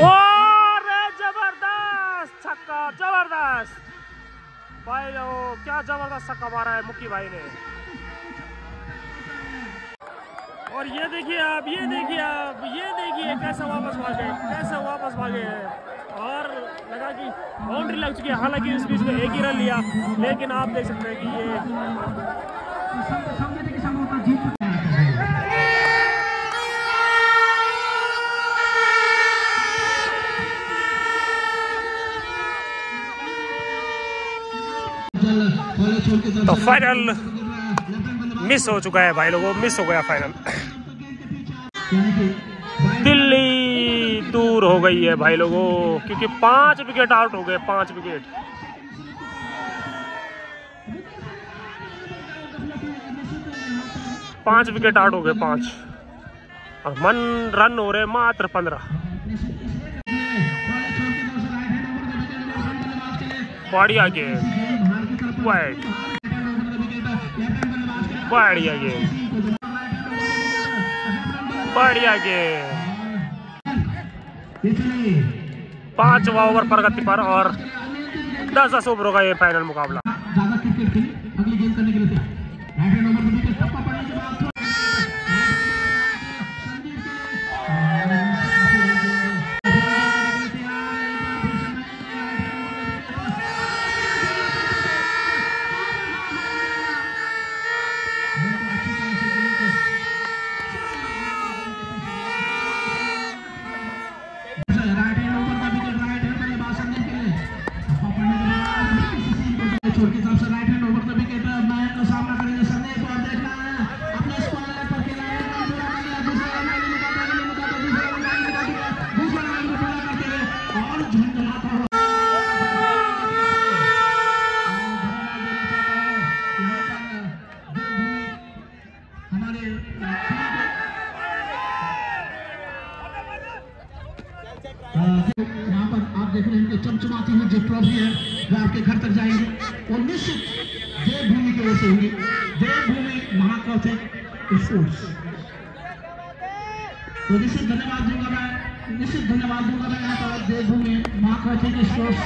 और जबरदस्त छक्का, जबरदस्त भाई, ओ क्या जबरदस्त छक्का मारा है मुक्की भाई ने। और ये देखिए आप, ये देखिए आप, ये देखिए कैसे वापस भागे, कैसे वापस भागे हैं। और लगा कि बाउंड्री लग चुकी है, हालांकि इस बीच में एक ही रन लिया, लेकिन आप देख सकते हैं कि ये तो फाइनल मिस हो चुका है भाई लोगों, मिस हो गया फाइनल। दिल्ली दूर हो गई है भाई लोगों, क्योंकि 5 विकेट आउट हो गए, 5 विकेट। पांच विकेट आउट हो गए, 5, और रन हो रहे मात्र 15। बढ़िया गेम, बढ़िया गेम, बढ़िया गेम। 5वां ओवर प्रगति पर और 10 ओवरों का ये फाइनल मुकाबला। अगली गेम करने के लिए यहाँ पर आप देख रहे हैं कि चमचमाती हुई जो ट्रॉफी है वो आपके घर तक जाएंगे और निश्चित देवभूमि की वजह से होगी। देवभूमि महाकौशिक स्पोर्ट्स, तो निश्चित धन्यवाद दूंगा मैं, निश्चित धन्यवाद दूंगा मैं यहाँ पर देवभूमि महाकौशिक स्पोर्ट्स।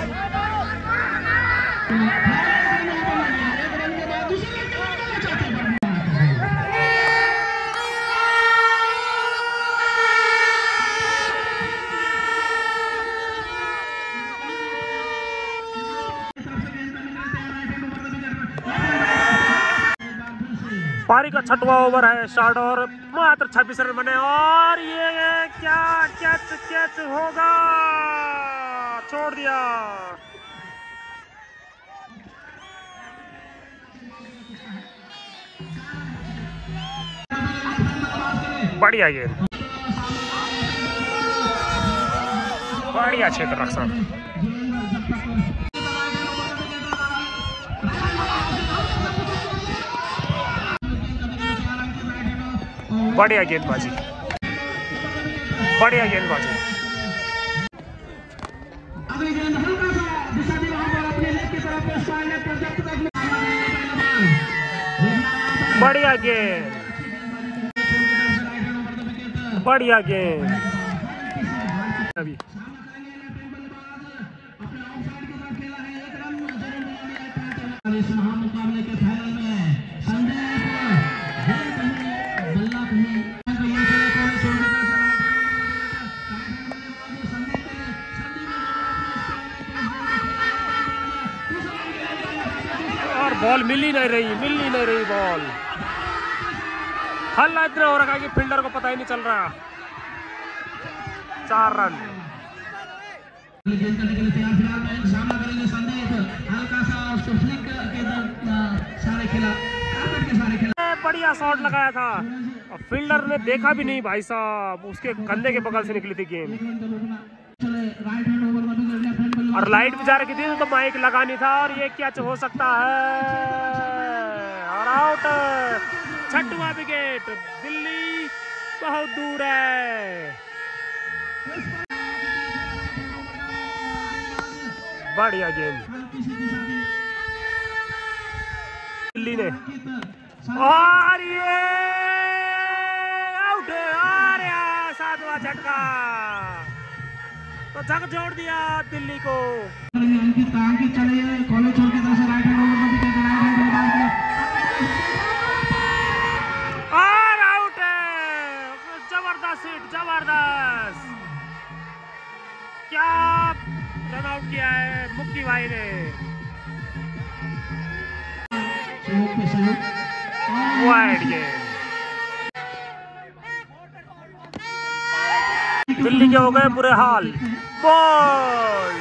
पारी का 6वां ओवर है स्टार्ट और मात्र 26 रन बने, और ये क्या कैच होगा, छोड़ दिया। बढ़िया गेम, बढ़िया क्षेत्र रक्षण, बढ़िया गेंदबाजी, बढ़िया गेंदबाजी। बढ़िया गेंद, बढ़िया गेंद। अभी इस महामुकाबले के फाइनल में संदीप बल्ला और बॉल मिल ही नहीं रही बॉल। हल्ला इतना हो रखा कि फील्डर को पता ही नहीं चल रहा। 4 रन। सामना करेंगे संदीप, हल्का सा उसको फ्लिक के सारे खेला। बढ़िया शॉट लगाया था और फील्डर ने देखा भी नहीं भाई साहब, उसके कंधे के बगल से निकली थी गेंद। और लाइट भी जा रही थी तो माइक लगानी था, और ये कैच हो सकता है और आउट। 6वां विकेट, दिल्ली बहुत दूर है। बढ़िया गेंद दिल्ली ने, और ये आउट। और 7वां झटका, तो झक जोड़ दिया दिल्ली को। इनकी टांग की चले कॉलेज छोड़ के तरफ से राइट हैंड ओवर भी राइट हैंड बाल किया और आउट है। जबरदस्त हिट, जबरदस्त। क्या रन आउट किया है मुक्की भाई ने। Wide game. दिल्ली के हो गए बुरे हाल। बॉल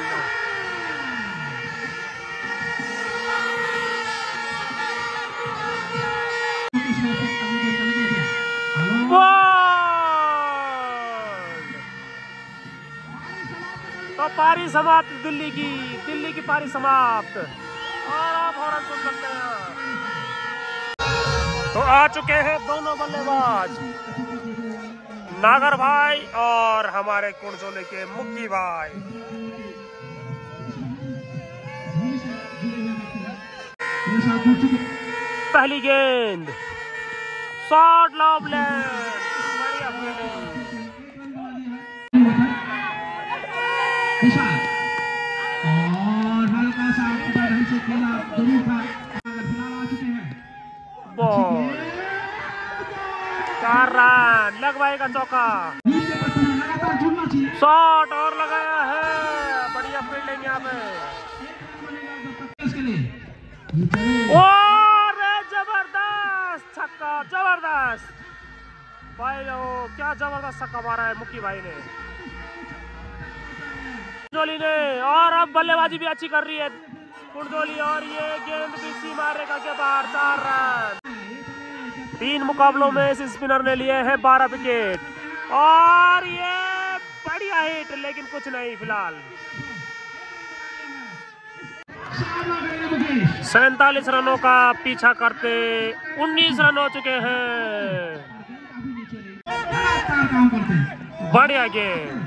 तो पारी समाप्त दिल्ली की पारी समाप्त। और आप हॉर्न सुन सकते हैं। तो आ चुके हैं दोनों बल्लेबाज, नागर भाई और हमारे कुंडजोले के मुक्की भाई। पहली गेंद शॉट लॉब लैंड, बढ़िया और हल्का सा ढंग से खेला जरूर था। फिलहाल आ चुके हैं बॉल 4 रन। लगवाई का चौका, शॉट और लगाया है। बढ़िया फील्डिंग यहाँ पे। और जबरदस्त छक्का, जबरदस्त भाई। क्या जबरदस्त छक्का मारा है मुक्की भाई ने, कुंडजोली ने। और अब बल्लेबाजी भी अच्छी कर रही है कुंडजोली। और ये गेंद भी सीमा रेखा के बाहर। 4 रन। 3 मुकाबलों में इस स्पिनर ने लिए हैं 12 विकेट। और ये बढ़िया हिट, लेकिन कुछ नहीं फिलहाल। 47 रनों का पीछा करते 19 रन हो चुके हैं। बढ़िया गेम।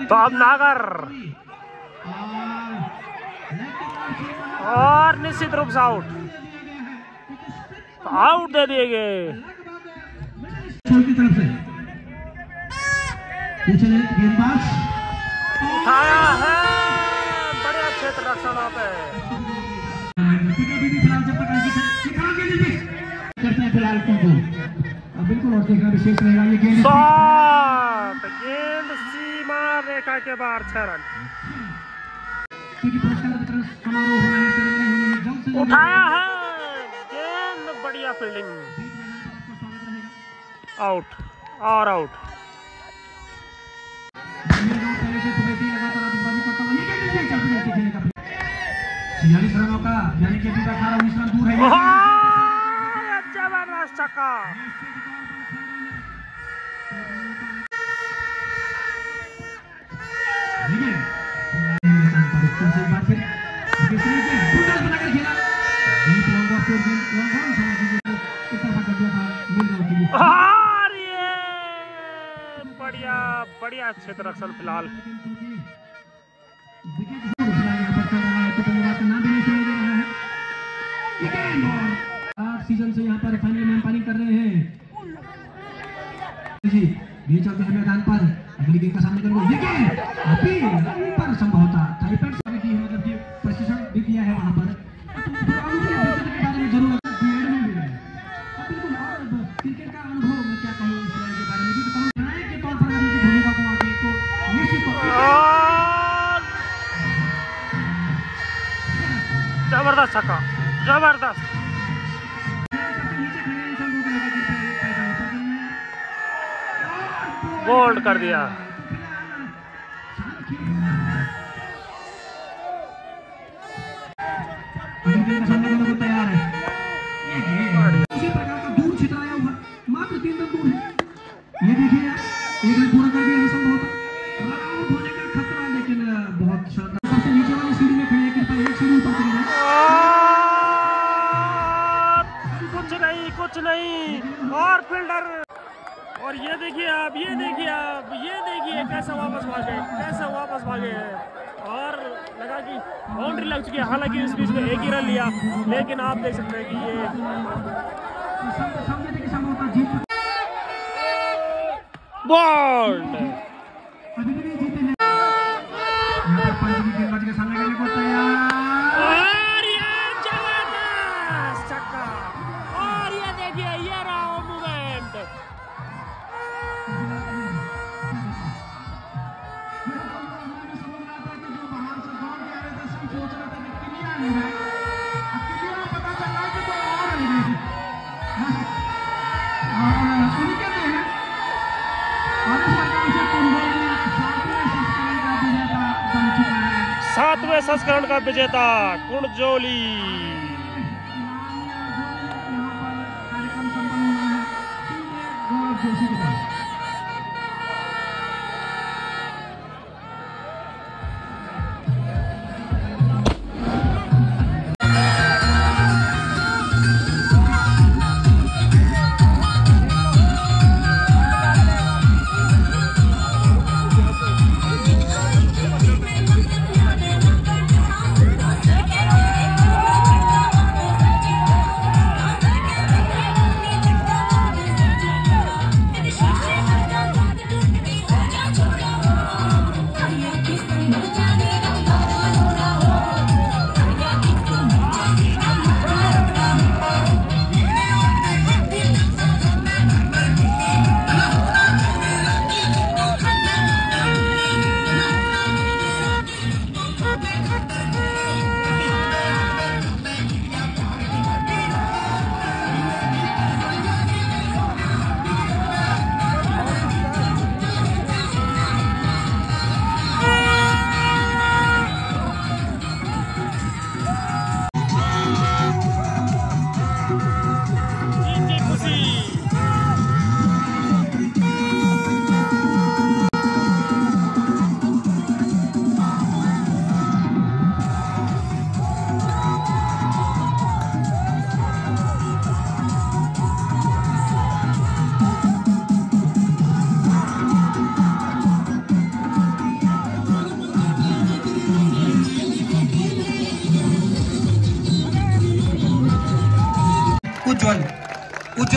तो अब नागर और निश्चित रूप से आउट, आउट दे दिए गए। उठाया है, बढ़िया क्षेत्र रक्षण पे। फिलहाल बिल्कुल और देखना विशेष रहेगा ये गेंद। गेंद सीमा रेखा के बाहर 6 रन। उठाया है गेंद, बढ़िया फील्डिंग। आउट और आउट। रनों का यानी कि 18-19 रन दूर है। जबरदस्त छक्का। और ये बढ़िया बढ़िया क्षेत्र रक्षण फिलहाल। सीजन से यहाँ पर फाइनल में अंपायरिंग कर रहे हैं जी। ये चलते हैं मैदान पर अगली गेंद का सामना करेंगे। ये गेंद अपील पर संभवतः थाईपेड से भी दी है, मतलब कि प्रशिक्षण भी दिया है वहाँ पर। के बारे में जरूर बिल्कुल। और क्रिकेट का अनुभव मैं क्या कहूँ इस के बारे में भी कहूँ के तौर पर उनकी भूमिका को आगे तो निश्चित जबरदस्त छक्का, जबरदस्त। बोल्ड कर दिया। तैयार है। उसी प्रकार का दूर छितराया हुआ मात्र 3 रन दूर है। ये देखिए 1 रन पूरा कर दिया है संभवतः। आउट होने का खतरा, लेकिन बहुत शानदार। सबसे नीचे वाली सीढ़ी में खड़े हैं, कृपया एक सीढ़ी ऊपर चले जाएं। कुछ नहीं और फील्डर। और ये देखिए आप, ये देखिए कैसे वापस भागे, कैसे वापस भागे हैं। और लगा कि बाउंड्री लग चुकी है। हालांकि इस बीच में एक ही रन लिया, लेकिन आप देख सकते हैं कि ये बॉल्ड और ये जबरदस्त छक्का। और ये देखिए ये रहा मूवमेंट। सातवें संस्करण का विजेता कुंडजोली।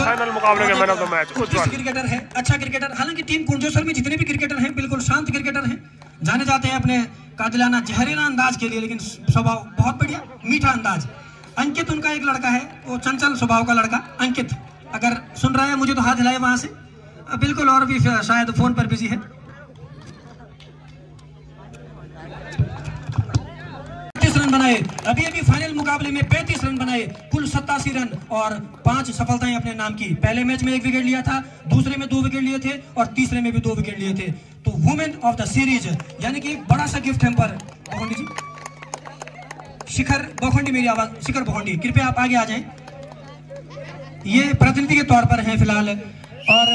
फाइनल मुकाबले के man of the match Ujjwal cricketer है, अच्छा क्रिकेटर। हालांकि टीम कुंजेश्वर में जितने भी क्रिकेटर हैं बिल्कुल शांत क्रिकेटर हैं, जाने जाते हैं अपने कातिलाना जहरीला अंदाज के लिए, लेकिन स्वभाव बहुत बढ़िया मीठा अंदाज। अंकित उनका एक लड़का है, वो चंचल स्वभाव का लड़का अंकित। अगर सुन रहा है मुझे तो हाथ हिलाए वहां से, बिल्कुल, और भी शायद फोन पर बिजी है। 35 रन बनाए अभी फाइनल मुकाबले में, 35 रन बनाए, कुल 87 रन और 5 सफलताएं अपने नाम की। पहले मैच में 1 विकेट लिया था, दूसरे में 2 विकेट लिए थे और तीसरे में भी 2 विकेट लिए थे। तो वुमेन ऑफ द सीरीज यानी कि एक बड़ा सा गिफ्ट हम पर बोखंडी जी, शिखर बोखंडी, मेरी आवाज, शिखर बोखंडी, कृपया आप आगे आ जाएं। ये प्रतिनिधि के तौर पर हैं फिलहाल, और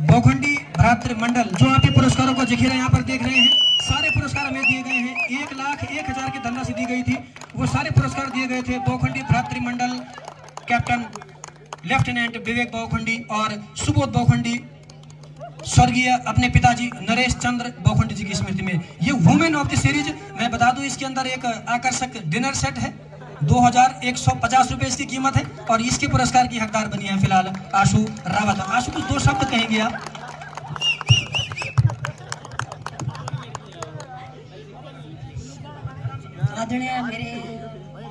बोखंडी भ्रातृ मंडल जो आप पुरस्कारों को जखीरा यहाँ पर देख रहे हैं, सारे पुरस्कार हमें दिए गए हैं। 1,01,000 की धनराशि दी गई थी, वो सारे पुरस्कार दिए गए थे बोखंडी भ्रातृ मंडल कैप्टन लेफ्टिनेंट विवेक बोखंडी और सुबोध बोखंडी, स्वर्गीय अपने पिताजी नरेश चंद्र बोखंडी जी की स्मृति में। ये वुमेन ऑफ द सीरीज, मैं बता दूं इसके अंदर एक आकर्षक डिनर सेट है, 2150 रुपए इसकी कीमत है, और इसके पुरस्कार की हकदार बनी है फिलहाल आशु रावत। आशु कुछ 2 शब्द कहेंगे आप? आदरणीय मेरे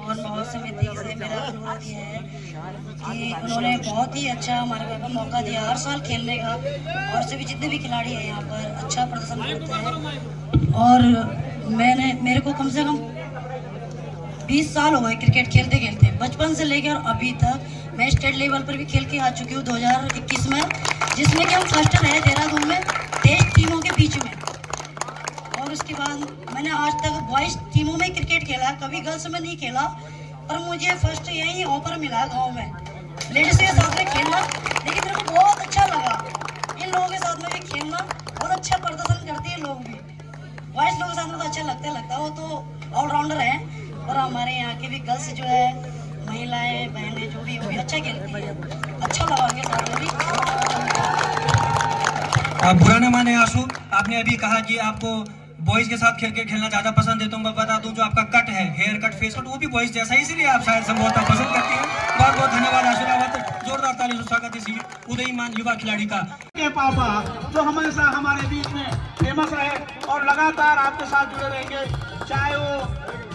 और बहुत समिति से मेरा अनुरोध ये है कि उन्होंने बहुत ही अच्छा हमारे को मौका दिया हर साल खेलने का, और सभी जितने भी खिलाड़ी हैं यहाँ पर अच्छा प्रदर्शन करते हैं। और मेरे को कम से कम 20 साल हो गए क्रिकेट खेलते खेलते, बचपन से लेकर अभी तक। मैं स्टेट लेवल पर भी खेल के आ चुकी हूँ 2021 में, जिसमें कि हम फर्स्ट रहे देहरादून में 23 टीमों के बीच में। और उसके बाद मैंने आज तक बॉयज टीमों में क्रिकेट खेला, कभी गर्ल्स में नहीं खेला, पर मुझे फर्स्ट यही ऑफर मिला गांव में लेडीज के साथ में खेलना। लेकिन मेरे को बहुत अच्छा लगा इन लोगों के साथ में भी खेलना, बहुत अच्छा प्रदर्शन करते हैं लोग भी। बॉयज लोगों के साथ में तो अच्छा लगता है, वो तो ऑलराउंडर हैं। और हमारे यहाँ के भी गर्ल्स जो है, महिलाएं बहनें जो भी, वो भी अच्छा खेलती है। अच्छा लगा उनके साथ में भी। आप बुरा न माने आशु, आपने अभी कहा कि आपको बॉयज के साथ खेलना ज्यादा पसंद है। तो मैं बता दूं जो आपका कट है, हेयर कट, फेस कट, वो भी बॉयज जैसा है, इसलिए आप शायद संभवतः पसंद करती हैं। बहुत बहुत धन्यवाद आशीर्वाद, जोरदार ताली से स्वागत है उदयमान युवा खिलाड़ी का। के पापा जो हमेशा हमारे बीच में फेमस रहे और लगातार आपके साथ जुड़े रहेंगे, चाहे वो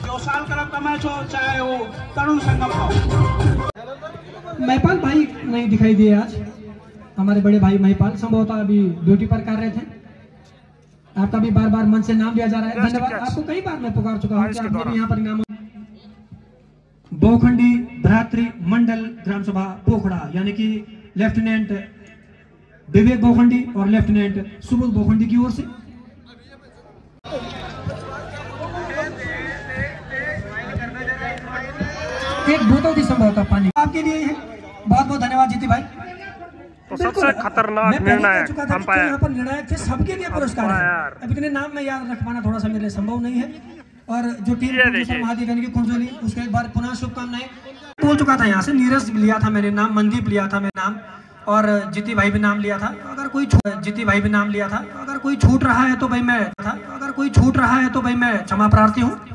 जोसाल क्लब का मैच हो, चाहे वो तरुण संगम हो। महिपाल भाई नहीं दिखाई दिए आज, हमारे बड़े भाई महिपाल संभवतः अभी ड्यूटी पर कर रहे थे। आपका भी बार बार मन से नाम लिया जा रहा है, धन्यवाद। आपको कई बार मैं पुकार चुका हूँ कि आपने भी यहाँ पर इनाम। बहुखंडी भ्रातृ मंडल ग्राम सभा पोखड़ा, यानी कि लेफ्टिनेंट विवेक बहुखंडी और लेफ्टिनेंट सुबोध बहुखंडी की ओर से एक बोतल थी संभवतः पानी आपके लिए है। बहुत बहुत धन्यवाद जीती भाई। तो सबसे खतरनाक निर्णायक अंपायर यहाँ पर निर्णायक थे, सबके लिए पुरस्कार है। अब इतने नाम में याद रख पाना थोड़ा सा मेरे लिए संभव नहीं है। और जो टीम महादेव यानी कि कुंजोली, उसके एक बार पुनः शुभकामनाएं। बोल चुका था यहाँ से, नीरज लिया था मैंने नाम, मनदीप लिया था मैंने नाम, और जीती भाई भी नाम लिया था। अगर कोई जीती भाई भी नाम लिया था। अगर कोई छूट रहा है तो भाई मैं क्षमा प्रार्थी हूँ।